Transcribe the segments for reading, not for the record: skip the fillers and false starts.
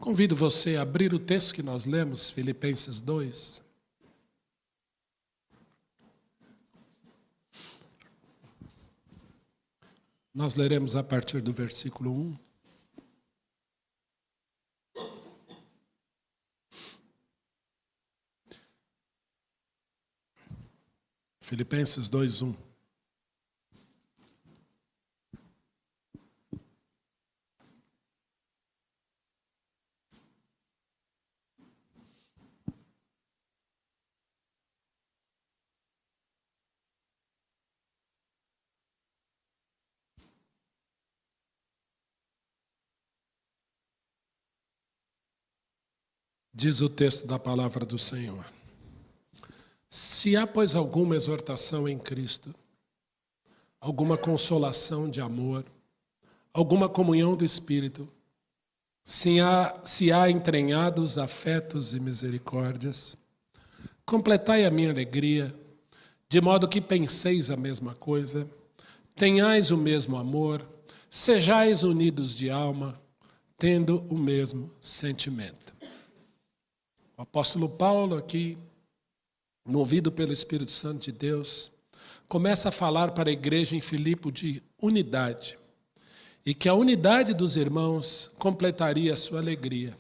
Convido você a abrir o texto que nós lemos, Filipenses 2. Nós leremos a partir do versículo 1. Filipenses 2, 1. Diz o texto da palavra do Senhor: Se há, pois, alguma exortação em Cristo, alguma consolação de amor, alguma comunhão do Espírito, se há entranhados afetos e misericórdias, completai a minha alegria, de modo que penseis a mesma coisa, tenhais o mesmo amor, sejais unidos de alma, tendo o mesmo sentimento. O apóstolo Paulo aqui, movido pelo Espírito Santo de Deus, começa a falar para a igreja em Filipe de unidade, e que a unidade dos irmãos completaria a sua alegria,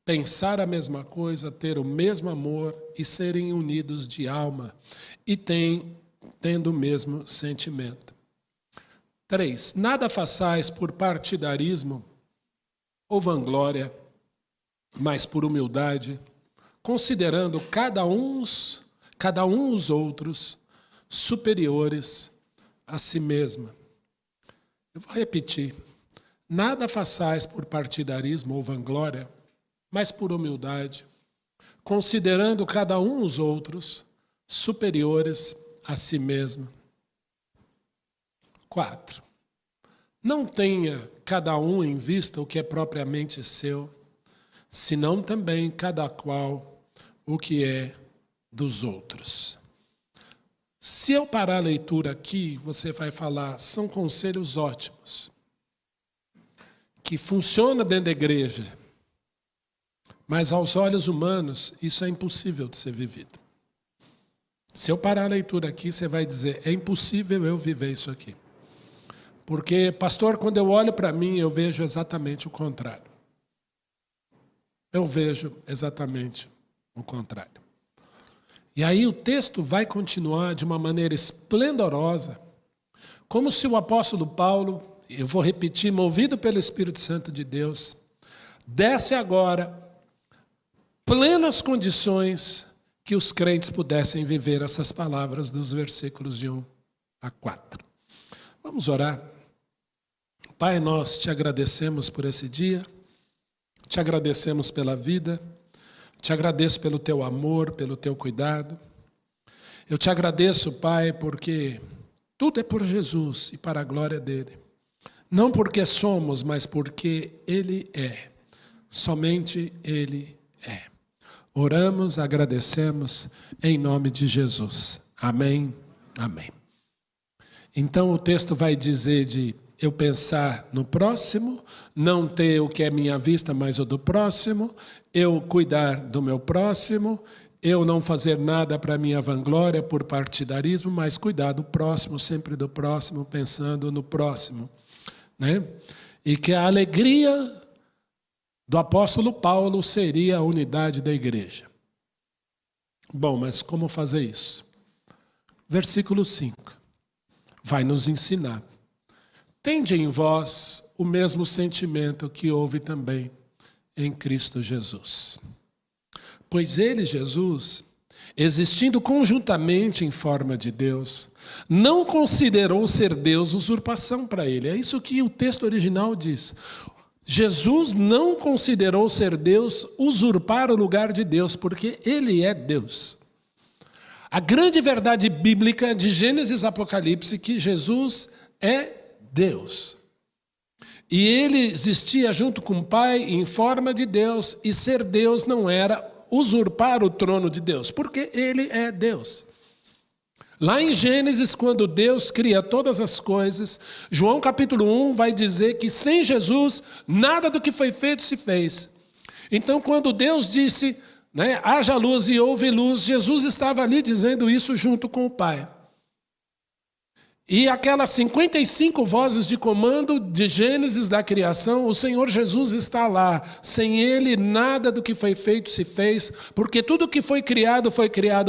pensar a mesma coisa, ter o mesmo amor e serem unidos de alma e tendo o mesmo sentimento. 3. Nada façais por partidarismo ou vanglória, mas por humildade, considerando cada um os outros superiores a si mesma. Eu vou repetir. Nada façais por partidarismo ou vanglória, mas por humildade, considerando cada um os outros superiores a si mesmo. 4. Não tenha cada um em vista o que é propriamente seu, senão também cada qual o que é dos outros. Se eu parar a leitura aqui, você vai falar, são conselhos ótimos, que funcionam dentro da igreja, mas aos olhos humanos, isso é impossível de ser vivido. Se eu parar a leitura aqui, você vai dizer, é impossível eu viver isso aqui. Porque, pastor, quando eu olho para mim, eu vejo exatamente o contrário. Eu vejo exatamente o contrário. E aí o texto vai continuar de uma maneira esplendorosa, como se o apóstolo Paulo, eu vou repetir, movido pelo Espírito Santo de Deus, desse agora plenas condições que os crentes pudessem viver essas palavras dos versículos de 1 a 4. Vamos orar. Pai, nós te agradecemos por esse dia, te agradecemos pela vida, te agradeço pelo teu amor, pelo teu cuidado. Eu te agradeço, Pai, porque tudo é por Jesus e para a glória dele. Não porque somos, mas porque ele é. Somente ele é. Oramos, agradecemos em nome de Jesus. Amém. Amém. Então o texto vai dizer de eu pensar no próximo, não ter o que é minha vista, mas o do próximo, eu cuidar do meu próximo, eu não fazer nada para minha vanglória por partidarismo, mas cuidar do próximo, sempre do próximo, pensando no próximo, né? E que a alegria do apóstolo Paulo seria a unidade da igreja. Bom, mas como fazer isso? Versículo 5 vai nos ensinar. Tende em vós o mesmo sentimento que houve também em Cristo Jesus. Pois ele, Jesus, existindo conjuntamente em forma de Deus, não considerou ser Deus usurpação para ele. É isso que o texto original diz. Jesus não considerou ser Deus usurpar o lugar de Deus, porque ele é Deus. A grande verdade bíblica de Gênesis e Apocalipse é que Jesus é Deus. E ele existia junto com o Pai em forma de Deus, e ser Deus não era usurpar o trono de Deus, porque ele é Deus. Lá em Gênesis, quando Deus cria todas as coisas, João capítulo 1 vai dizer que sem Jesus, nada do que foi feito se fez. Então, quando Deus disse, né, haja luz e houve luz, Jesus estava ali dizendo isso junto com o Pai. E aquelas 55 vozes de comando de Gênesis da criação, o Senhor Jesus está lá. Sem Ele, nada do que foi feito se fez, porque tudo que foi criado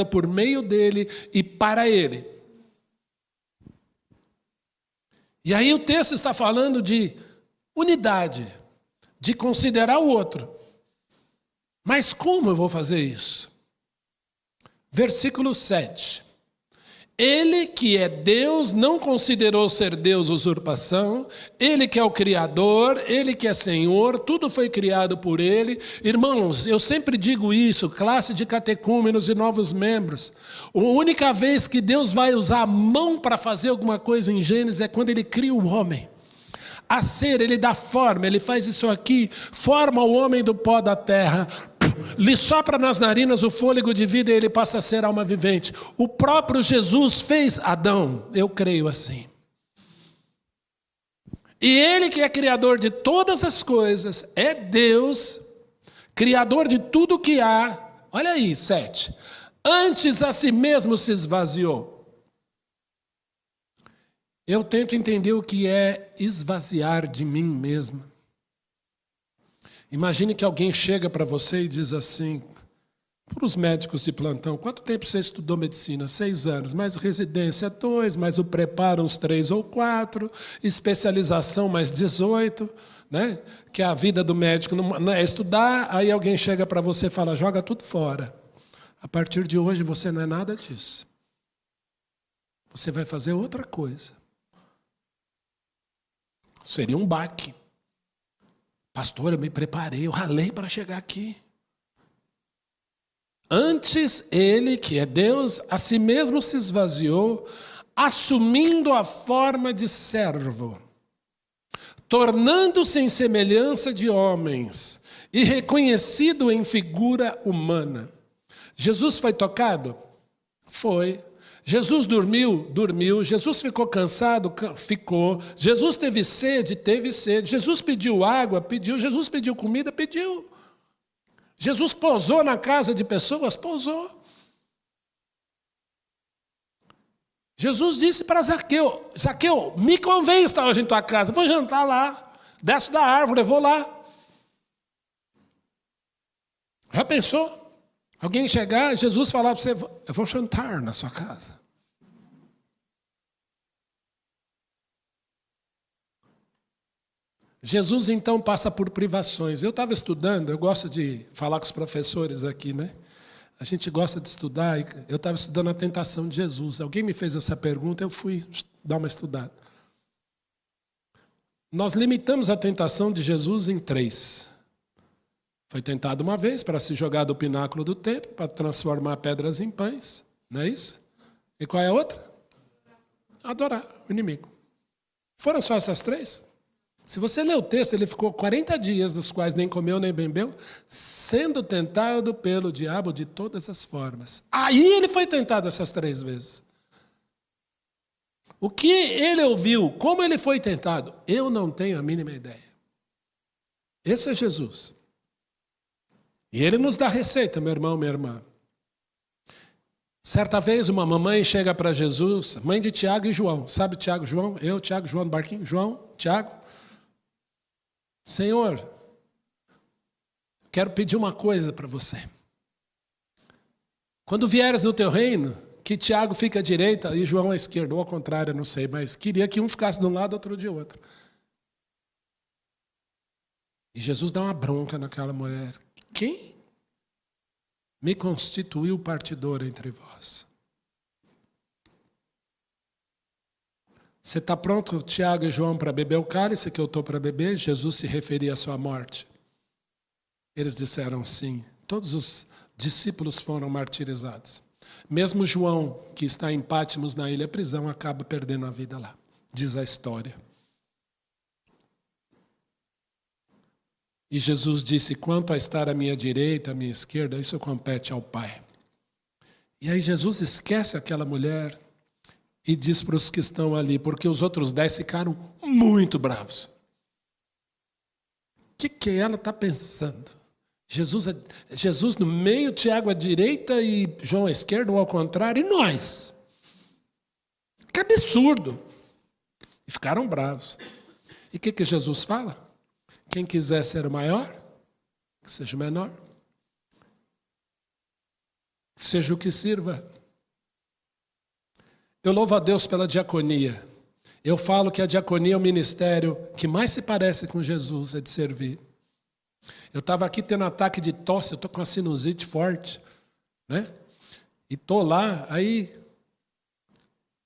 por meio dEle e para Ele. E aí o texto está falando de unidade, de considerar o outro. Mas como eu vou fazer isso? Versículo 7. Ele que é Deus não considerou ser Deus usurpação, Ele que é o Criador, Ele que é Senhor, tudo foi criado por Ele. Irmãos, eu sempre digo isso, classe de catecúmenos e novos membros. A única vez que Deus vai usar a mão para fazer alguma coisa em Gênesis é quando Ele cria o homem. A ser, Ele dá forma, Ele faz isso aqui, forma o homem do pó da terra, lhe sopra nas narinas o fôlego de vida e ele passa a ser alma vivente. O próprio Jesus fez Adão, eu creio assim. E Ele que é criador de todas as coisas, é Deus, criador de tudo que há. Olha aí, 7. Antes a si mesmo se esvaziou. Eu tento entender o que é esvaziar de mim mesmo. Imagine que alguém chega para você e diz assim, para os médicos de plantão, quanto tempo você estudou medicina? 6 anos, mais residência 2, mais o preparo uns 3 ou 4, especialização mais 18, né? Que a vida do médico não é estudar, aí alguém chega para você e fala, joga tudo fora. A partir de hoje você não é nada disso. Você vai fazer outra coisa. Seria um baque. Pastor, eu me preparei, eu ralei para chegar aqui. Antes, Ele, que é Deus, a si mesmo se esvaziou, assumindo a forma de servo, tornando-se em semelhança de homens e reconhecido em figura humana. Jesus foi tocado? Foi. Jesus dormiu? Dormiu. Jesus ficou cansado? Ficou. Jesus teve sede? Teve sede. Jesus pediu água? Pediu. Jesus pediu comida? Pediu. Jesus pousou na casa de pessoas? Pousou. Jesus disse para Zaqueu, Zaqueu, me convém estar hoje em tua casa, vou jantar lá. Desce da árvore, eu vou lá. Já pensou? Alguém chegar, Jesus falar para você, eu vou jantar na sua casa. Jesus então passa por privações. Eu estava estudando, eu gosto de falar com os professores aqui, né? A gente gosta de estudar, eu estava estudando a tentação de Jesus. Alguém me fez essa pergunta, eu fui dar uma estudada. Nós limitamos a tentação de Jesus em 3. Foi tentado uma vez para se jogar do pináculo do templo, para transformar pedras em pães, não é isso? E qual é a outra? Adorar o inimigo. Foram só essas 3? Se você ler o texto, ele ficou 40 dias, dos quais nem comeu nem bebeu, sendo tentado pelo diabo de todas as formas. Aí ele foi tentado essas 3 vezes. O que ele ouviu, como ele foi tentado, eu não tenho a mínima ideia. Esse é Jesus. E ele nos dá receita, meu irmão, minha irmã. Certa vez uma mamãe chega para Jesus, mãe de Tiago e João. Sabe Tiago e João? Eu, Tiago, João no barquinho. João, Tiago. Senhor, quero pedir uma coisa para você. Quando vieres no teu reino, que Tiago fique à direita e João à esquerda, ou ao contrário, não sei, mas queria que um ficasse de um lado, outro de outro. E Jesus dá uma bronca naquela mulher. Quem me constituiu partidor entre vós? Você está pronto, Tiago e João, para beber o cálice que eu estou para beber? Jesus se referia à sua morte. Eles disseram sim. Todos os discípulos foram martirizados. Mesmo João, que está em Patmos, na ilha prisão, acaba perdendo a vida lá. Diz a história. E Jesus disse, quanto a estar à minha direita, à minha esquerda, isso compete ao Pai. E aí Jesus esquece aquela mulher e diz para os que estão ali, porque os outros 10 ficaram muito bravos. O que ela está pensando? Jesus no meio, Tiago à direita e João à esquerda, ou ao contrário, e nós. Que absurdo! E ficaram bravos. E o que Jesus fala? Quem quiser ser o maior, que seja o menor. Que seja o que sirva. Eu louvo a Deus pela diaconia. Eu falo que a diaconia é o ministério que mais se parece com Jesus, é de servir. Eu estava aqui tendo ataque de tosse, eu estou com uma sinusite forte, né? E estou lá, aí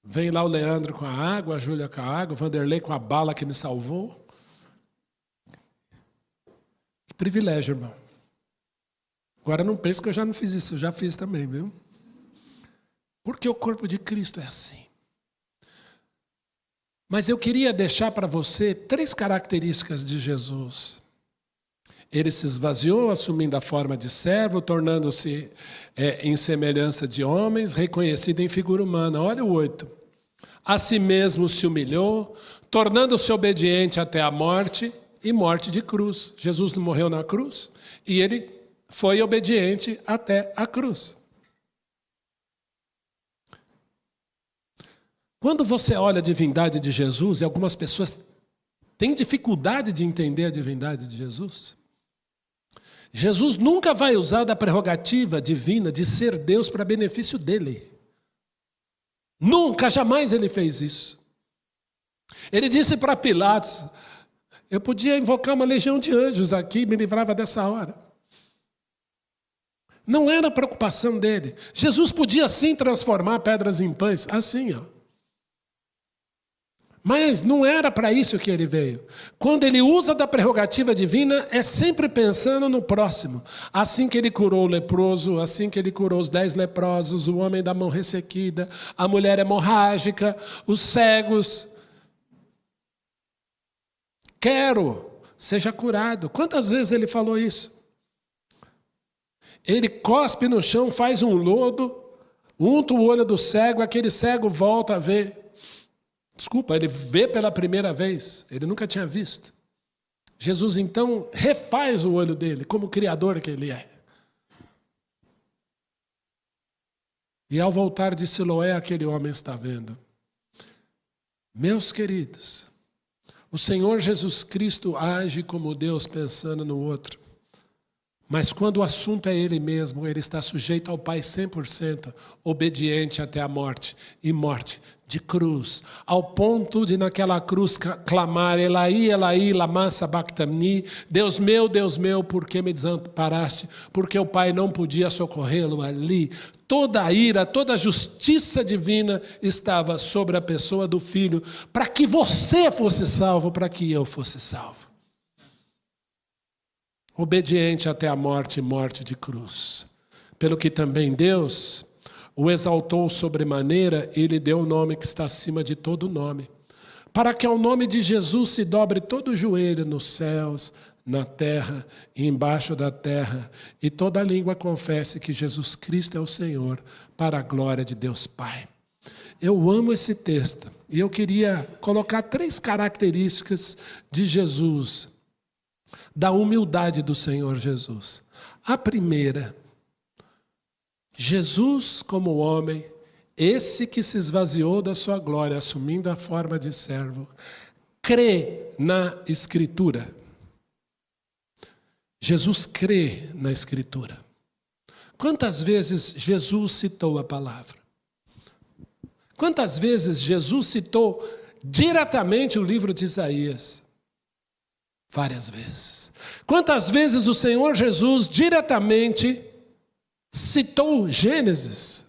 vem lá o Leandro com a água, a Júlia com a água, o Vanderlei com a bala que me salvou. Que privilégio, irmão. Agora não pense que eu já não fiz isso, eu já fiz também, viu? Porque o corpo de Cristo é assim. Mas eu queria deixar para você 3 características de Jesus. Ele se esvaziou, assumindo a forma de servo, tornando-se em semelhança de homens, reconhecido em figura humana. Olha o 8. A si mesmo se humilhou, tornando-se obediente até a morte e morte de cruz. Jesus não morreu na cruz e ele foi obediente até a cruz. Quando você olha a divindade de Jesus, e algumas pessoas têm dificuldade de entender a divindade de Jesus, Jesus nunca vai usar da prerrogativa divina de ser Deus para benefício dele. Nunca, jamais ele fez isso. Ele disse para Pilatos, eu podia invocar uma legião de anjos aqui e me livrava dessa hora. Não era a preocupação dele. Jesus podia sim transformar pedras em pães, assim, ó. Mas não era para isso que ele veio. Quando ele usa da prerrogativa divina, é sempre pensando no próximo. Assim que ele curou o leproso, assim que ele curou os 10 leprosos, o homem da mão ressequida, a mulher hemorrágica, os cegos. Quero, seja curado. Quantas vezes ele falou isso? Ele cospe no chão, faz um lodo, unta o olho do cego, aquele cego volta a ver. Desculpa, ele vê pela primeira vez, ele nunca tinha visto. Jesus então refaz o olho dele, como criador que ele é. E ao voltar de Siloé, aquele homem está vendo. Meus queridos, o Senhor Jesus Cristo age como Deus pensando no outro. Mas quando o assunto é Ele mesmo, Ele está sujeito ao Pai 100%, obediente até a morte, e morte de cruz, ao ponto de naquela cruz clamar, Elai, Elai, lama sabachthani, Deus meu, por que me desamparaste? Porque o Pai não podia socorrê-lo ali. Toda a ira, toda a justiça divina estava sobre a pessoa do Filho, para que você fosse salvo, para que eu fosse salvo. Obediente até a morte e morte de cruz. Pelo que também Deus o exaltou sobremaneira e lhe deu o nome que está acima de todo nome, para que ao nome de Jesus se dobre todo o joelho nos céus, na terra e embaixo da terra, e toda língua confesse que Jesus Cristo é o Senhor, para a glória de Deus Pai. Eu amo esse texto e eu queria colocar 3 características de Jesus, da humildade do Senhor Jesus. A primeira, Jesus como homem, esse que se esvaziou da sua glória, assumindo a forma de servo, crê na Escritura. Jesus crê na Escritura. Quantas vezes Jesus citou a palavra? Quantas vezes Jesus citou diretamente o livro de Isaías? Várias vezes. Quantas vezes o Senhor Jesus diretamente citou Gênesis?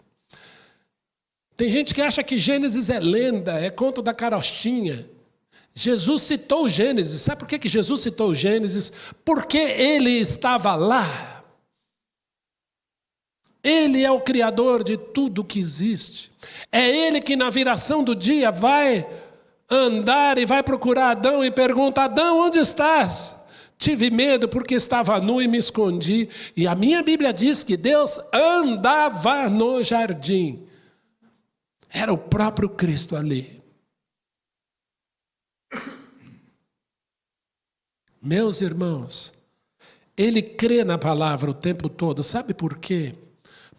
Tem gente que acha que Gênesis é lenda, é conto da carochinha. Jesus citou Gênesis. Sabe por que Jesus citou Gênesis? Porque ele estava lá. Ele é o Criador de tudo que existe. É ele que na viração do dia vai andar e vai procurar Adão e pergunta, Adão, onde estás? Tive medo porque estava nu e me escondi. E a minha Bíblia diz que Deus andava no jardim. Era o próprio Cristo ali. Meus irmãos, Ele crê na palavra o tempo todo. Sabe por quê?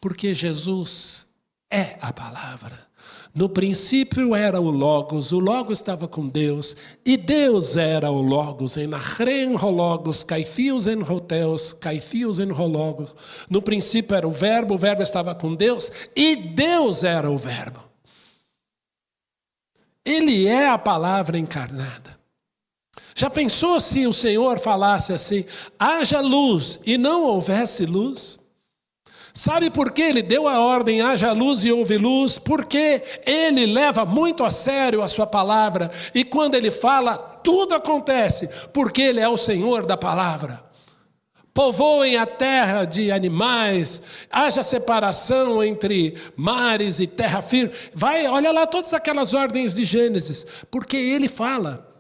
Porque Jesus é a palavra. No princípio era o Logos estava com Deus, e Deus era o Logos, en achren ho Logos, kaithios en hoteos, kaithios en ho Logos. No princípio era o Verbo estava com Deus, e Deus era o Verbo. Ele é a palavra encarnada. Já pensou se o Senhor falasse assim, haja luz, e não houvesse luz? Sabe por que ele deu a ordem, haja luz e houve luz? Porque ele leva muito a sério a sua palavra. E quando ele fala, tudo acontece. Porque ele é o Senhor da palavra. Povoem a terra de animais. Haja separação entre mares e terra firme. Olha lá todas aquelas ordens de Gênesis. Porque ele fala.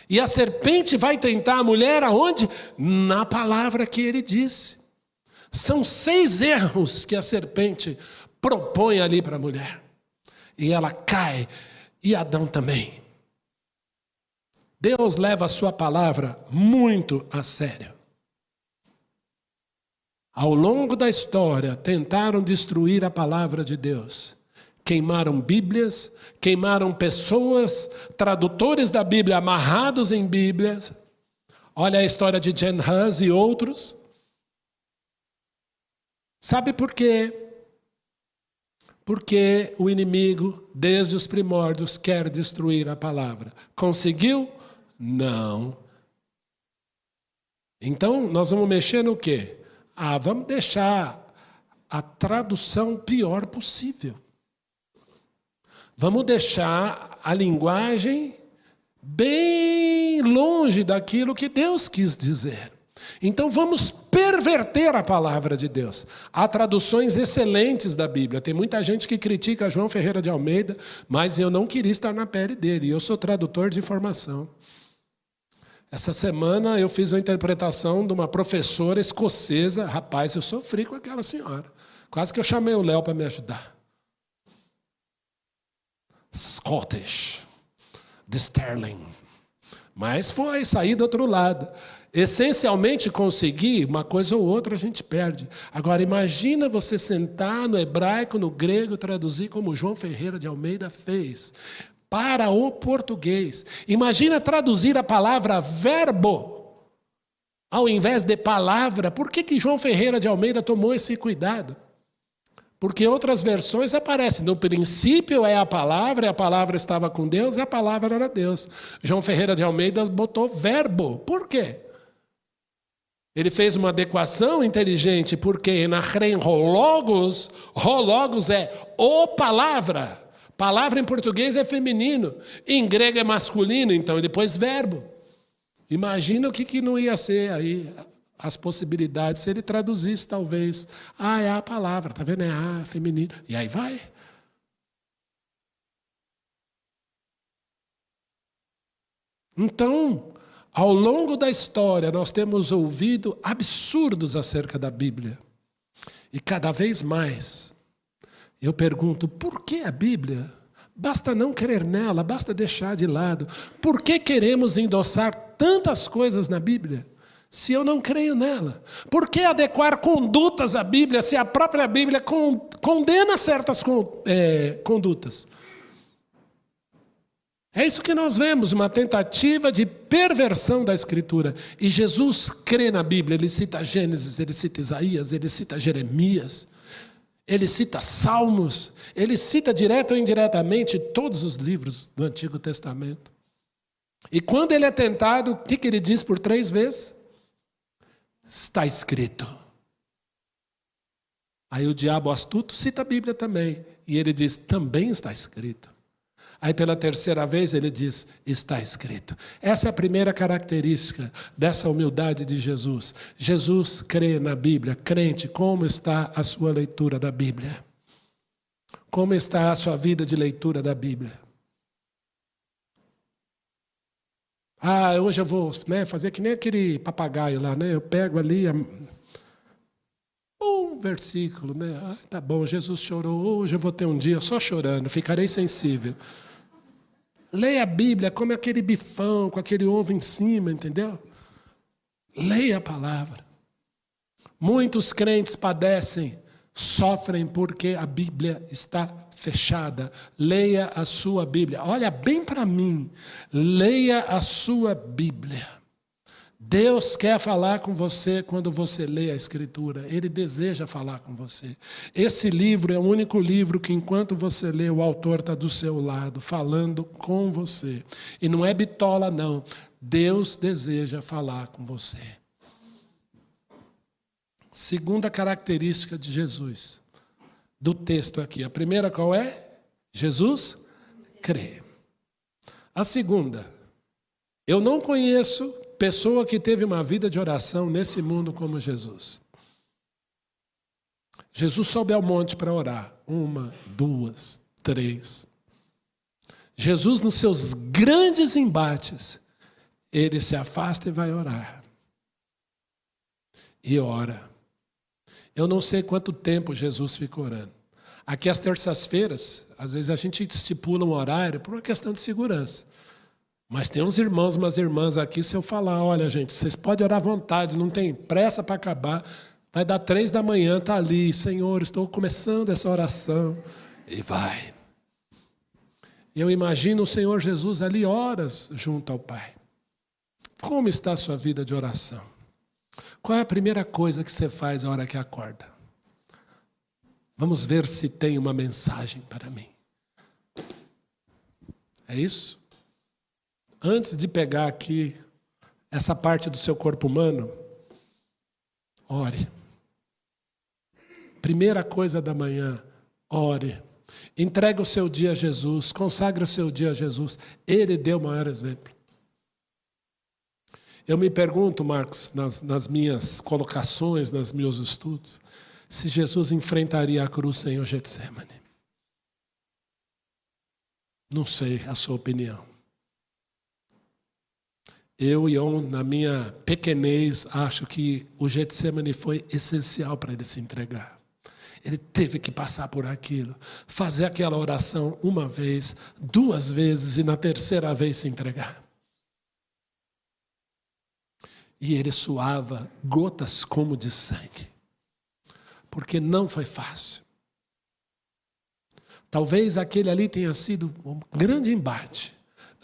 E a serpente vai tentar a mulher aonde? Na palavra que ele disse. São 6 erros que a serpente propõe ali para a mulher. E ela cai, e Adão também. Deus leva a sua palavra muito a sério. Ao longo da história, tentaram destruir a palavra de Deus. Queimaram Bíblias, queimaram pessoas, tradutores da Bíblia amarrados em Bíblias. Olha a história de Jen Hus e outros. Sabe por quê? Porque o inimigo, desde os primórdios, quer destruir a palavra. Conseguiu? Não. Então, nós vamos mexer no quê? Vamos deixar a tradução pior possível. Vamos deixar a linguagem bem longe daquilo que Deus quis dizer. Então vamos perverter a palavra de Deus. Há traduções excelentes da Bíblia. Tem muita gente que critica João Ferreira de Almeida, mas eu não queria estar na pele dele. Eu sou tradutor de formação. Essa semana eu fiz uma interpretação de uma professora escocesa. Rapaz, eu sofri com aquela senhora. Quase que eu chamei o Léo para me ajudar. Scottish, de Sterling. Mas foi sair do outro lado. Essencialmente conseguir uma coisa ou outra a gente perde. Agora imagina você sentar no hebraico, no grego, traduzir como João Ferreira de Almeida fez para o português. Imagina traduzir a palavra verbo ao invés de palavra. Por que João Ferreira de Almeida tomou esse cuidado? Porque outras versões aparecem. No princípio é a palavra, e a palavra estava com Deus, e a palavra era Deus. João Ferreira de Almeida botou verbo. Por quê? Ele fez uma adequação inteligente, porque na Logos é o palavra. Palavra em português é feminino, em grego é masculino, então ele pôs verbo. Imagina o que não ia ser aí as possibilidades se ele traduzisse talvez. É a palavra, tá vendo? É feminino. E aí vai. Então, ao longo da história, nós temos ouvido absurdos acerca da Bíblia. E cada vez mais, eu pergunto, por que a Bíblia? Basta não crer nela, basta deixar de lado. Por que queremos endossar tantas coisas na Bíblia, se eu não creio nela? Por que adequar condutas à Bíblia, se a própria Bíblia condena certas condutas? É isso que nós vemos, uma tentativa de perversão da Escritura. E Jesus crê na Bíblia, ele cita Gênesis, ele cita Isaías, ele cita Jeremias, ele cita Salmos, ele cita direto ou indiretamente todos os livros do Antigo Testamento. E quando ele é tentado, o que ele diz por 3 vezes? Está escrito. Aí o diabo astuto cita a Bíblia também, e ele diz, também está escrito. Aí pela 3ª vez ele diz, está escrito. Essa é a primeira característica dessa humildade de Jesus. Jesus crê na Bíblia. Crente, como está a sua leitura da Bíblia? Como está a sua vida de leitura da Bíblia? Hoje eu vou fazer que nem aquele papagaio lá, Eu pego ali um versículo, tá bom, Jesus chorou, hoje eu vou ter um dia só chorando, ficarei sensível. Leia a Bíblia, come aquele bifão com aquele ovo em cima, entendeu? Leia a palavra. Muitos crentes padecem, sofrem porque a Bíblia está fechada. Leia a sua Bíblia. Olha bem para mim. Leia a sua Bíblia. Deus quer falar com você quando você lê a Escritura. Ele deseja falar com você. Esse livro é o único livro que, enquanto você lê, o autor está do seu lado, falando com você. E não é bitola, não. Deus deseja falar com você. Segunda característica de Jesus, do texto aqui. A primeira qual é? Jesus crê. A segunda, eu não conheço pessoa que teve uma vida de oração nesse mundo como Jesus. Jesus sobe ao monte para orar. 1, 2, 3. Jesus, nos seus grandes embates, ele se afasta e vai orar. E ora. Eu não sei quanto tempo Jesus fica orando. Aqui às terças-feiras, às vezes a gente estipula um horário por uma questão de segurança. Mas tem uns irmãos, umas irmãs aqui, se eu falar, olha gente, vocês podem orar à vontade, não tem pressa para acabar. Vai dar 3 da manhã, está ali, Senhor, estou começando essa oração. E vai. Eu imagino o Senhor Jesus ali horas junto ao Pai. Como está a sua vida de oração? Qual é a primeira coisa que você faz na hora que acorda? Vamos ver se tem uma mensagem para mim. É isso? Antes de pegar aqui essa parte do seu corpo humano, ore. Primeira coisa da manhã, ore. Entregue o seu dia a Jesus, consagre o seu dia a Jesus. Ele deu o maior exemplo. Eu me pergunto, Marcos, nas minhas colocações, nos meus estudos, se Jesus enfrentaria a cruz sem o Getsemane. Não sei a sua opinião. Eu, na minha pequenez, acho que o Getsemane foi essencial para ele se entregar. Ele teve que passar por aquilo, fazer aquela oração 1 vez, 2 vezes e na terceira vez se entregar. E ele suava gotas como de sangue. Porque não foi fácil. Talvez aquele ali tenha sido um grande embate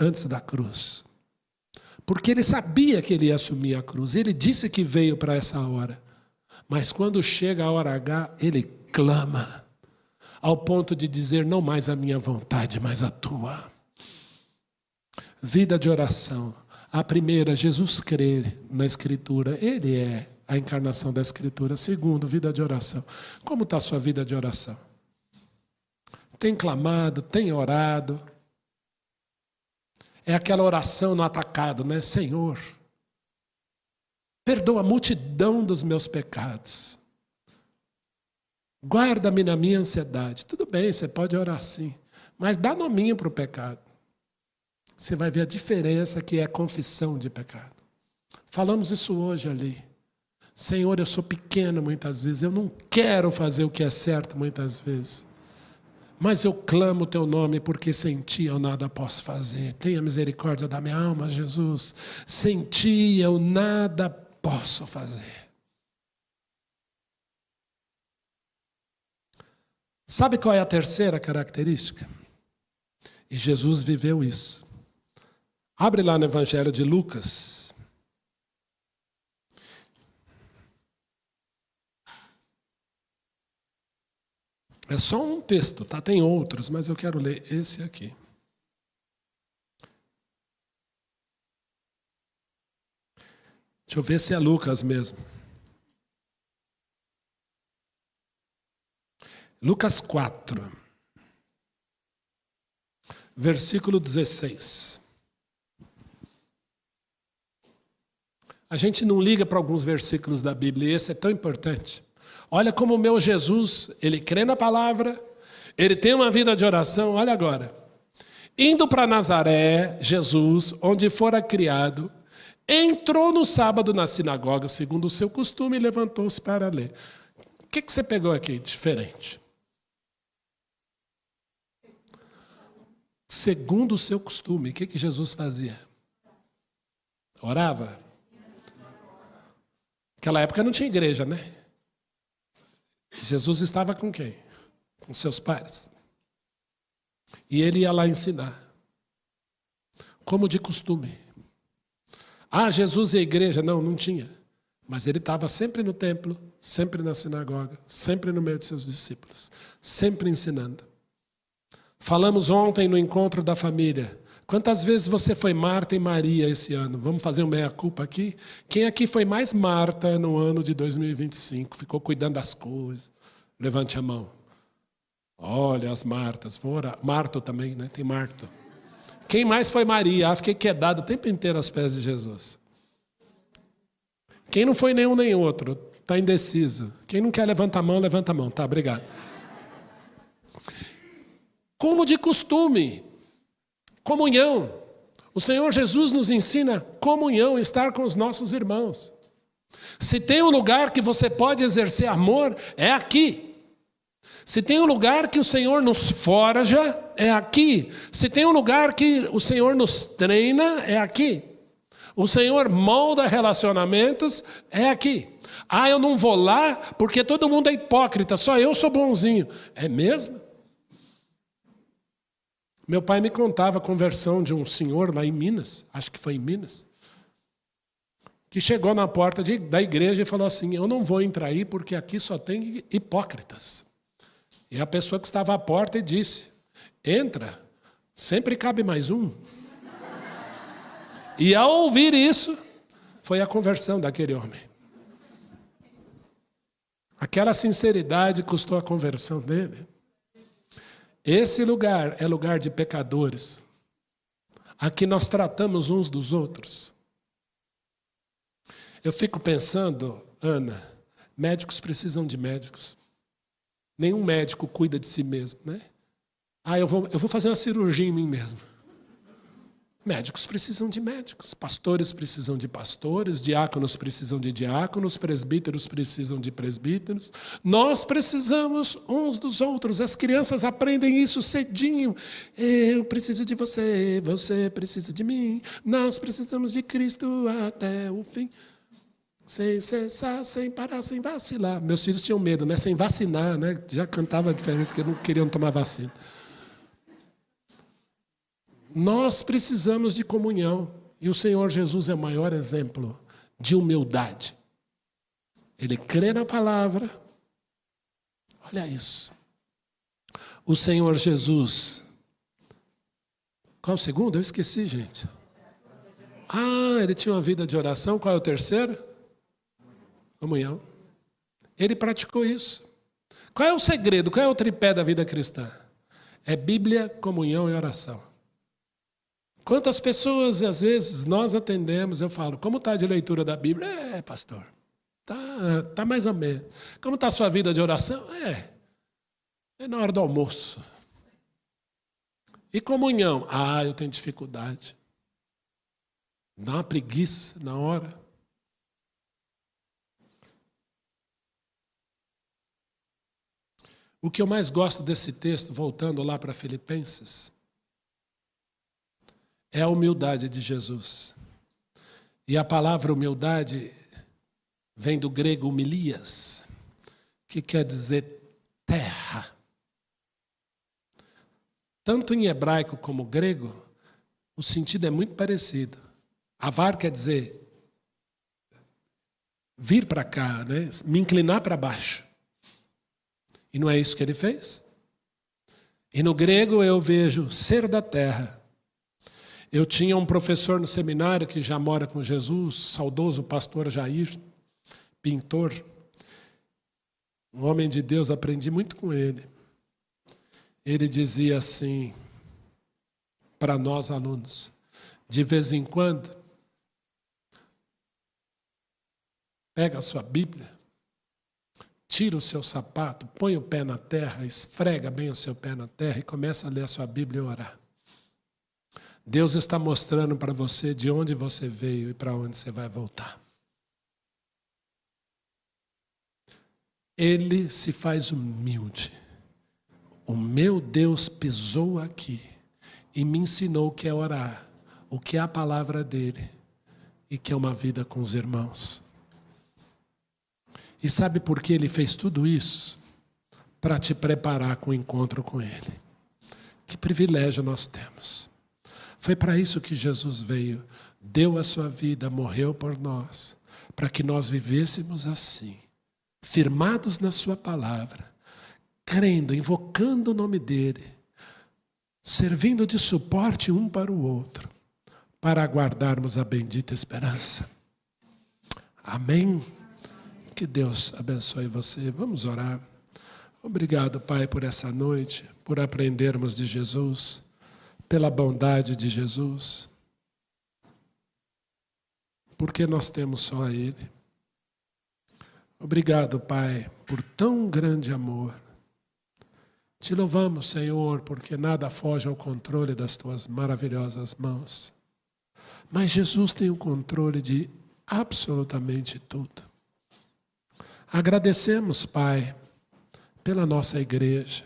antes da cruz. Porque ele sabia que ele ia assumir a cruz. Ele disse que veio para essa hora. Mas quando chega a hora H, ele clama. Ao ponto de dizer, não mais a minha vontade, mas a tua. Vida de oração. A primeira, Jesus crê na Escritura. Ele é a encarnação da Escritura. Segundo, vida de oração. Como está a sua vida de oração? Tem clamado, tem orado. É aquela oração no atacado, né? Senhor, perdoa a multidão dos meus pecados. Guarda-me na minha ansiedade. Tudo bem, você pode orar assim. Mas dá nominho para o pecado. Você vai ver a diferença que é a confissão de pecado. Falamos isso hoje ali. Senhor, eu sou pequeno muitas vezes, eu não quero fazer o que é certo muitas vezes. Mas eu clamo o teu nome porque sem ti eu nada posso fazer. Tenha misericórdia da minha alma, Jesus. Sem ti eu nada posso fazer. Sabe qual é a terceira característica? E Jesus viveu isso. Abre lá no Evangelho de Lucas. É só um texto, tá? Tem outros, mas eu quero ler esse aqui. Deixa eu ver se é Lucas mesmo. Lucas 4, versículo 16. A gente não liga para alguns versículos da Bíblia, e esse é tão importante. Olha como o meu Jesus, ele crê na palavra, ele tem uma vida de oração, olha agora. Indo para Nazaré, Jesus, onde fora criado, entrou no sábado na sinagoga, segundo o seu costume, e levantou-se para ler. O que você pegou aqui diferente? Segundo o seu costume, o que Jesus fazia? Orava? Naquela época não tinha igreja, né? Jesus estava com quem? Com seus pais. E ele ia lá ensinar. Como de costume. Ah, Jesus e a igreja? Não, não tinha. Mas ele estava sempre no templo, sempre na sinagoga, sempre no meio de seus discípulos, sempre ensinando. Falamos ontem no encontro da família. Quantas vezes você foi Marta e Maria esse ano? Vamos fazer um meia-culpa aqui? Quem aqui foi mais Marta no ano de 2025? Ficou cuidando das coisas? Levante a mão. Olha as Martas. Vou orar. Marto também, né? Tem Marto. Quem mais foi Maria? Fiquei quedado o tempo inteiro aos pés de Jesus. Quem não foi nenhum nem outro? Está indeciso. Quem não quer levantar a mão, levanta a mão. Tá, obrigado. Como de costume, comunhão. O Senhor Jesus nos ensina comunhão, estar com os nossos irmãos. Se tem um lugar que você pode exercer amor, é aqui. Se tem um lugar que o Senhor nos forja, é aqui. Se tem um lugar que o Senhor nos treina, é aqui. O Senhor molda relacionamentos, é aqui. Ah, eu não vou lá porque todo mundo é hipócrita, só eu sou bonzinho. É mesmo? Meu pai me contava a conversão de um senhor lá em Minas, acho que foi em Minas, que chegou na porta da igreja e falou assim, eu não vou entrar aí porque aqui só tem hipócritas. E a pessoa que estava à porta disse, entra, sempre cabe mais um. E ao ouvir isso, foi a conversão daquele homem. Aquela sinceridade custou a conversão dele. Esse lugar é lugar de pecadores. Aqui nós tratamos uns dos outros. Eu fico pensando, Ana, médicos precisam de médicos. Nenhum médico cuida de si mesmo, né? Ah, eu vou fazer uma cirurgia em mim mesmo. Médicos precisam de médicos, pastores precisam de pastores, diáconos precisam de diáconos, presbíteros precisam de presbíteros. Nós precisamos uns dos outros. As crianças aprendem isso cedinho. Eu preciso de você, você precisa de mim. Nós precisamos de Cristo até o fim. Sem cessar, sem parar, sem vacilar. Meus filhos tinham medo, né? Sem vacinar, né? Já cantava diferente porque não queriam tomar vacina. Nós precisamos de comunhão. E o Senhor Jesus é o maior exemplo de humildade. Ele crê na palavra. Olha isso. O Senhor Jesus. Qual o segundo? Eu esqueci, gente. Ah, ele tinha uma vida de oração. Qual é o terceiro? Comunhão. Ele praticou isso. Qual é o segredo? Qual é o tripé da vida cristã? É Bíblia, comunhão e oração. Quantas pessoas, às vezes, nós atendemos, eu falo, como está de leitura da Bíblia? Pastor, tá mais ou menos. Como está a sua vida de oração? É na hora do almoço. E comunhão? Ah, eu tenho dificuldade. Dá uma preguiça na hora. O que eu mais gosto desse texto, voltando lá para Filipenses, é a humildade de Jesus. E a palavra humildade vem do grego humilias, que quer dizer terra. Tanto em hebraico como grego, o sentido é muito parecido. Avar quer dizer vir para cá, né? Me inclinar para baixo. E não é isso que ele fez? E no grego eu vejo ser da terra. Eu tinha um professor no seminário que já mora com Jesus, saudoso pastor Jair, pintor. Um homem de Deus, aprendi muito com ele. Ele dizia assim, para nós alunos, de vez em quando, pega a sua Bíblia, tira o seu sapato, põe o pé na terra, esfrega bem o seu pé na terra e começa a ler a sua Bíblia e orar. Deus está mostrando para você de onde você veio e para onde você vai voltar. Ele se faz humilde. O meu Deus pisou aqui e me ensinou o que é orar, o que é a palavra dele e que é uma vida com os irmãos. E sabe por que ele fez tudo isso? para te preparar com o encontro com Ele. Que privilégio nós temos. Foi para isso que Jesus veio, deu a sua vida, morreu por nós, para que nós vivêssemos assim, firmados na sua palavra, crendo, invocando o nome dEle, servindo de suporte um para o outro, para aguardarmos a bendita esperança. Amém? Que Deus abençoe você. Vamos orar. Obrigado, Pai, por essa noite, por aprendermos de Jesus, pela bondade de Jesus, porque nós temos só a Ele. Obrigado, Pai, por tão grande amor. Te louvamos, Senhor, porque nada foge ao controle das Tuas maravilhosas mãos. Mas Jesus tem o controle de absolutamente tudo. Agradecemos, Pai, pela nossa igreja,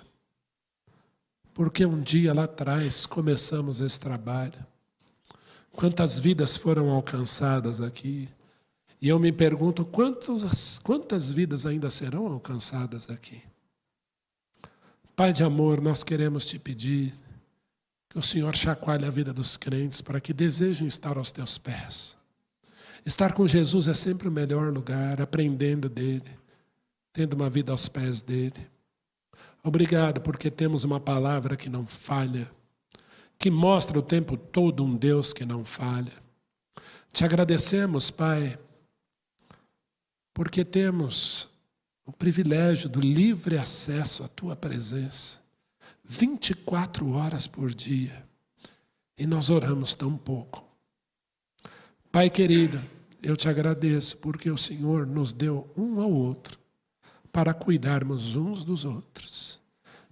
porque um dia lá atrás começamos esse trabalho. Quantas vidas foram alcançadas aqui? E eu me pergunto, quantas vidas ainda serão alcançadas aqui? Pai de amor, nós queremos te pedir que o Senhor chacoalhe a vida dos crentes para que desejem estar aos teus pés. Estar com Jesus é sempre o melhor lugar, aprendendo dele, tendo uma vida aos pés dele. Obrigado porque temos uma palavra que não falha, que mostra o tempo todo um Deus que não falha. Te agradecemos, Pai, porque temos o privilégio do livre acesso à Tua presença, 24 horas por dia, e nós oramos tão pouco. Pai querido, eu te agradeço porque o Senhor nos deu um ao outro para cuidarmos uns dos outros.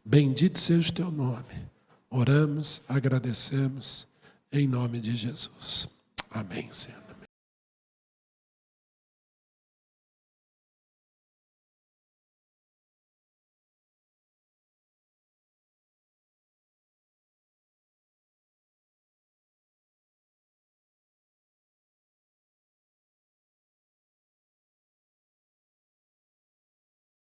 Bendito seja o teu nome. Oramos, agradecemos, em nome de Jesus. Amém, Senhor.